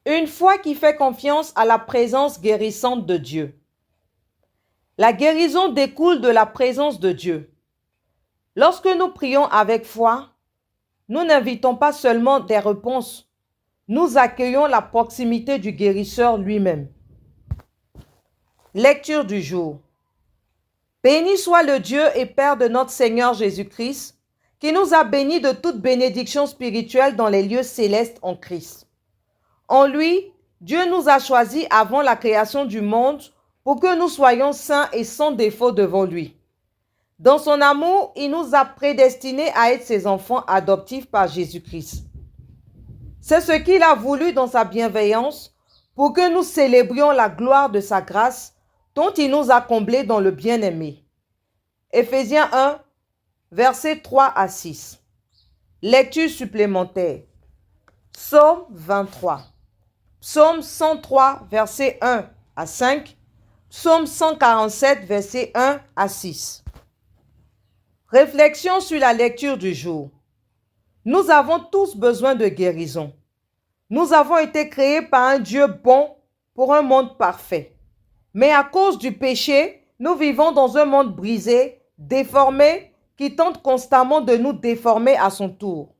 Une foi qui fait confiance à la présence guérissante de Dieu. La guérison découle de la présence de Dieu. Lorsque nous prions avec foi, nous n'invitons pas seulement des réponses, nous accueillons la proximité du guérisseur lui-même. Lecture du jour. Béni soit le Dieu et Père de notre Seigneur Jésus-Christ, qui nous a bénis de toute bénédiction spirituelle dans les lieux célestes en Christ. En lui, Dieu nous a choisis avant la création du monde pour que nous soyons saints et sans défaut devant lui. Dans son amour, il nous a prédestinés à être ses enfants adoptifs par Jésus-Christ. C'est ce qu'il a voulu dans sa bienveillance pour que nous célébrions la gloire de sa grâce dont il nous a comblés dans le bien-aimé. Éphésiens 1, versets 3 à 6. Lecture supplémentaire. Psaume 23. Psaume 103, versets 1 à 5. Psaume 147, versets 1 à 6. Réflexion sur la lecture du jour. Nous avons tous besoin de guérison. Nous avons été créés par un Dieu bon pour un monde parfait. Mais à cause du péché, nous vivons dans un monde brisé, déformé, qui tente constamment de nous déformer à son tour.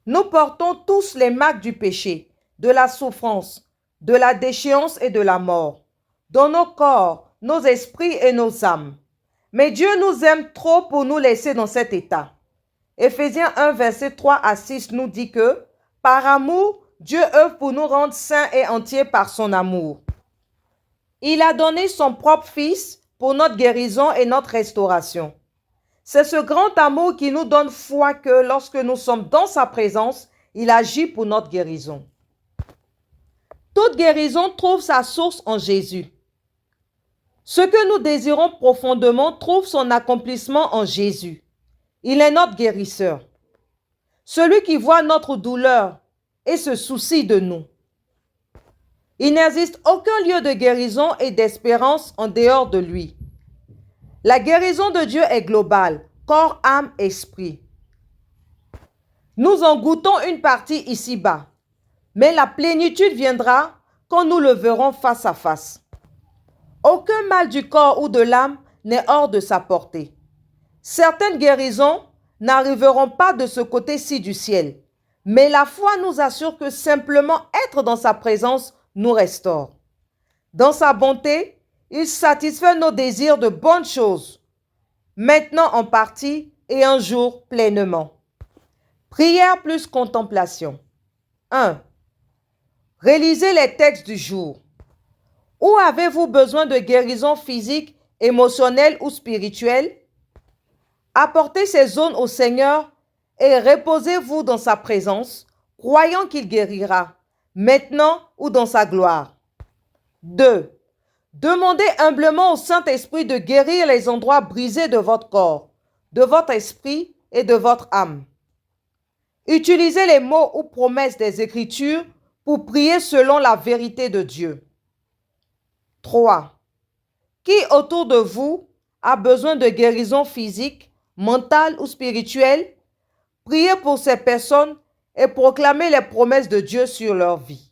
Nous portons tous les marques du péché, de la souffrance, de la déchéance et de la mort, dans nos corps, nos esprits et nos âmes. Mais Dieu nous aime trop pour nous laisser dans cet état. Éphésiens 1, verset 3 à 6 nous dit que, par amour, Dieu œuvre pour nous rendre saints et entiers par son amour. Il a donné son propre Fils pour notre guérison et notre restauration. C'est ce grand amour qui nous donne foi que lorsque nous sommes dans sa présence, il agit pour notre guérison. Toute guérison trouve sa source en Jésus. Ce que nous désirons profondément trouve son accomplissement en Jésus. Il est notre guérisseur, celui qui voit notre douleur et se soucie de nous. Il n'existe aucun lieu de guérison et d'espérance en dehors de lui. La guérison de Dieu est globale, corps, âme, esprit. Nous en goûtons une partie ici-bas, mais la plénitude viendra quand nous le verrons face à face. Aucun mal du corps ou de l'âme n'est hors de sa portée. Certaines guérisons n'arriveront pas de ce côté-ci du ciel, mais la foi nous assure que simplement être dans sa présence nous restaure. Dans sa bonté, il satisfait nos désirs de bonnes choses, maintenant en partie et un jour pleinement. Prière plus contemplation. 1. Rélisez les textes du jour. Où avez-vous besoin de guérison physique, émotionnelle ou spirituelle? Apportez ces zones au Seigneur et reposez-vous dans sa présence, croyant qu'il guérira, maintenant ou dans sa gloire. 2. Demandez humblement au Saint-Esprit de guérir les endroits brisés de votre corps, de votre esprit et de votre âme. Utilisez les mots ou promesses des Écritures pour prier selon la vérité de Dieu. 3. Qui autour de vous a besoin de guérison physique, mentale ou spirituelle? Priez pour ces personnes et proclamez les promesses de Dieu sur leur vie.